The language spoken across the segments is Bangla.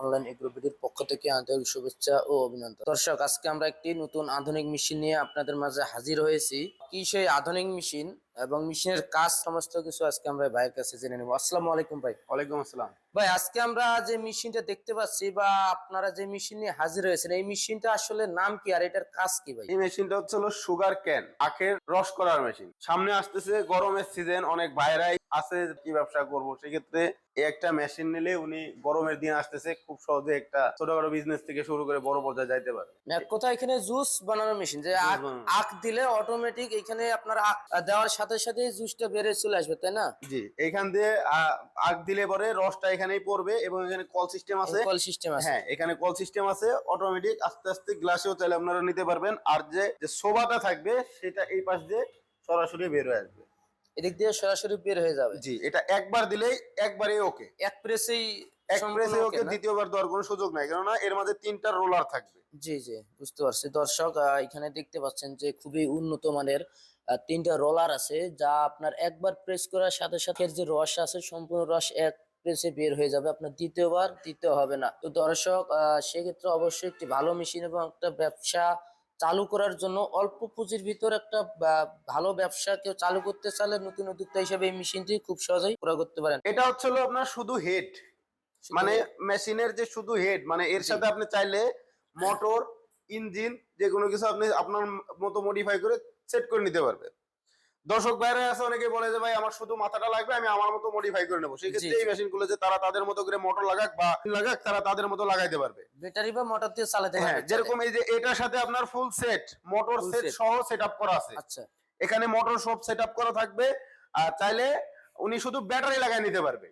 অনলাইন এগ্রোবিডির পক্ষ থেকে আন্তরিক শুভেচ্ছা ও অভিনন্দন। দর্শক, আজকে আমরা একটি নতুন আধুনিক মেশিন নিয়ে আপনাদের মাঝে হাজির হয়েছি। কি সেই আধুনিক মেশিন এবং মেশিনের কাজ সমস্ত কিছু আজকে আমরা ভাইয়ের কাছে জেনে নেব। আসসালামু আলাইকুম ভাই। ওয়ালাইকুম আসসালাম। ভাই, আজকে আমরা যে মেশিনটা দেখতে পাচ্ছি বা আপনারা যে মেশিন নিয়ে হাজির হয়েছেন, এই মেশিনটা আসলে নাম কি আর এটার কাজ কি ভাই? এই মেশিনটা হচ্ছে সুগার ক্যান, আখের রস করার মেশিন। সামনে আসতেছে গরমের সিজন, অনেক ভাইরাই আছে কি ব্যবসা করবো, সেক্ষেত্রে এই একটা মেশিন নিলে উনি গরমের দিন আসতেছে খুব সহজে একটা ছোটখাটো বিজনেস থেকে শুরু করে বড় পর্যায়ে যাইতে পারে। এক কথা, এখানে জুস বানানোর মেশিন, যে আখ আখ দিলে অটোমেটিক এখানে আপনার আখ দেওয়ার সাথে সাথে জুসটা বেড়ে চলে আসবে, তাই না? জি, এখান দিয়ে আখ দিলে পরে রসটা এখানেই পড়বে এবং এখানে কল সিস্টেম আছে। কল সিস্টেম আছে। হ্যাঁ, এখানে কল সিস্টেম আছে, অটোমেটিক আস্তে আস্তে গ্লাসেও চাইলে আপনারা নিতে পারবেন। আর যে সোবাটা থাকবে সেটা এই পাশ দিয়ে সরাসরি বের হয়ে আসবে, এদিক দিয়ে সরাসরি বের হয়ে যাবে। জি, এটা একবার দিলেই একবারেই ওকে, এক প্রেসেই এক প্রেসে ওকে, দ্বিতীয়বার দেওয়ার কোনো সুযোগ নাই, কেননা এর মধ্যে 3টা রোলার থাকবে। জি জি, বুঝতে পারছি। দর্শক, এখানে দেখতে পাচ্ছেন যে খুবই উন্নত মানের 3টা রোলার আছে, যা আপনার একবার প্রেস করার সাথে সাথে যে রস আছে সম্পূর্ণ রস এক প্রেসে বের হয়ে যাবে, আপনার দ্বিতীয়বার দিতে হবে না। তো দর্শক, সেক্ষেত্রে অবশ্যই একটি ভালো মেশিন এবং একটা ব্যবসা চালু করার জন্য অল্প পুঁজির ভিতর একটা ভালো ব্যবসা কেউ চালু করতে চাইলে নতুন উদ্যোক্তা হিসেবে এই মেশিনটি খুব সহজেই ক্রয় করতে পারেন। এটা হচ্ছে আপনার শুধু হেড, মানে মেশিনের যে শুধু হেড, মানে এর সাথে আপনি চাইলে মোটর, ইঞ্জিন, যে কোনো কিছু আপনি আপনার মতো মডিফাই করে সেট করে নিতে পারবেন। দর্শক বাইরে আছে, অনেকে বলে যে ভাই আমার শুধু মাথাটা লাগবে, আমি আমার মতো মডিফাই করে নেবো। সেই ক্ষেত্রে এই মেশিন গুলো যে তারা তাদের মতো করে মোটর লাগাক বা লাগাক, তারা তাদের মতো লাগাইতে পারবে, ব্যাটারি বা মোটর দিয়ে চালাতে পারবে। হ্যাঁ, যেরকম এই যে এটার সাথে আপনার ফুল সেট মোটর সেট সহ সেটআপ করা আছে। আচ্ছা, এখানে মোটর সব সেটআপ করা থাকবে। আর চাইলে উনি শুধু ব্যাটারি লাগাই নিতে পারবে,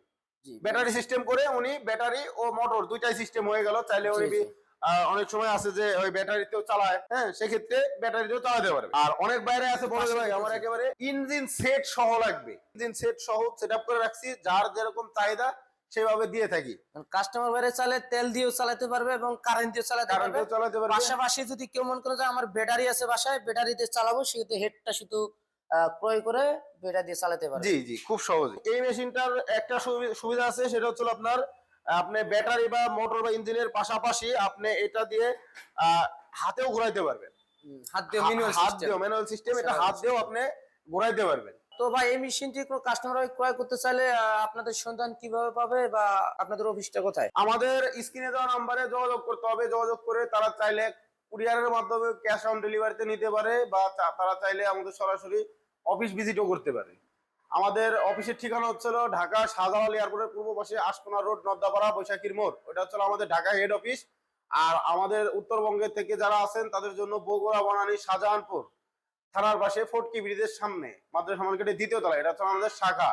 ব্যাটারি সিস্টেম করে উনি ব্যাটারি ও মোটর দুইটাই সিস্টেম হয়ে গেল। চাইলে উনি অনেক সময় আছে যে ওই ব্যাটারিতেও চালায়, হ্যাঁ, সেক্ষেত্রে ব্যাটারিতেও চালাতে পারবে। আর অনেক বাইরে আছে বলে ভাই আমার একেবারে ইঞ্জিন সেট সহ লাগবে, ইঞ্জিন সেট সহ সেটআপ করে রাখছি, যার যেরকম চাহিদা সেভাবে দিয়ে থাকি। কাস্টমার বাইরে চালে তেল দিয়েও চালাতে পারবে এবং কারেন্ট দিয়ে চালাতে পারবে। পাশাপাশি যদি কেউ মনে করে যে আমার ব্যাটারি আছে বাসায়, ব্যাটারি দিয়ে চালাবো, সেক্ষেত্রে হেডটা শুধু ক্রয় করে ব্যাটারি দিয়ে চালাতে পারবে। জি জি, খুব সহজে। এই মেশিনটার একটা সুবিধা আছে, সেটা হচ্ছে আপনার আপনি ব্যাটারি বা মোটর বা ইঞ্জিনের পাশাপাশি আপনি এটা দিয়ে হাতেও ঘোরাইতে পারবেন। হাত দিয়ে ম্যানুয়াল সিস্টেম, এটা হাত দিয়েও আপনি ঘোরাইতে পারবেন। তো ভাই, এই মেশিনটি কোনো কাস্টমার ক্রয় করতে চাইলে আপনাদের সন্ধান কিভাবে পাবে বা আপনাদের অফিসটা কোথায়? আমাদের স্ক্রিনে দেওয়া নম্বরে যোগাযোগ করতে হবে। যোগাযোগ করে তারা চাইলে কুরিয়ারের মাধ্যমে ক্যাশ অন ডেলিভারিতে নিতে পারে, বা তারা চাইলে আমাদের সরাসরি অফিস ভিজিটও করতে পারে। আমাদের অফিসের ঠিকানা হচ্ছে ঢাকা শাহজালাল এয়ারপোর্টের পূর্ব পাশে আশকোনা রোড, নদ্দাপাড়া, বৈশাখীর মোড়। ওটা হচ্ছে আমাদের ঢাকা হেড অফিস। আর আমাদের উত্তরবঙ্গের থেকে যারা আছেন তাদের জন্য বগুড়া, বনানী, শাহজাহানপুর থানার পাশে ফোর্টকি ব্রিজের সামনে মাদ্রাসা মার্কেটের 2য় তলায়, এটা হচ্ছে আমাদের শাখা।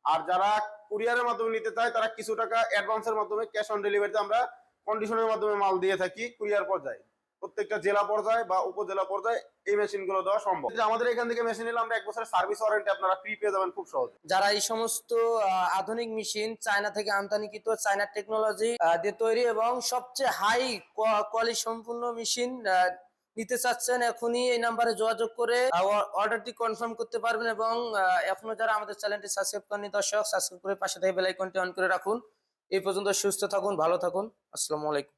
আর যারা কুরিয়ারের মাধ্যমে নিতে চায় তারা কিছু টাকা অ্যাডভান্সের মাধ্যমে ক্যাশ অন ডেলিভারিতে আমরা কন্ডিশনের মাধ্যমে মাল দিয়ে থাকি। কুরিয়ার পর্যায়ে প্রত্যেকটা জেলা পর্যায়ে বা উপজেলা পর্যায়ে এই মেশিন গুলো দেওয়া সম্ভব। আমাদের এখান থেকে মেশিন নিলে আমরা 1 বছরের সার্ভিস ওয়ারেন্টি আপনারা ফ্রি পেয়ে যাবেন খুব সহজে। যারা এই সমস্ত আধুনিক মেশিন চায়না থেকে আমদানিকৃত, চায়না টেকনোলজি দিয়ে তৈরি এবং সবচেয়ে হাই কোয়ালিটি সম্পূর্ণ মেশিন নিতে চাচ্ছেন, এখনই এই নাম্বারে যোগাযোগ করে অর্ডারটি কনফার্ম করতে পারবেন। এবং এখনো যারা আমাদের চ্যানেলটি সাবস্ক্রাইব করেনি, দর্শক সাবস্ক্রাইব করে পাশে থেকে বেল আইকনটি অন করে রাখুন। এই পর্যন্ত সুস্থ থাকুন, ভালো থাকুন। আসসালামু আলাইকুম।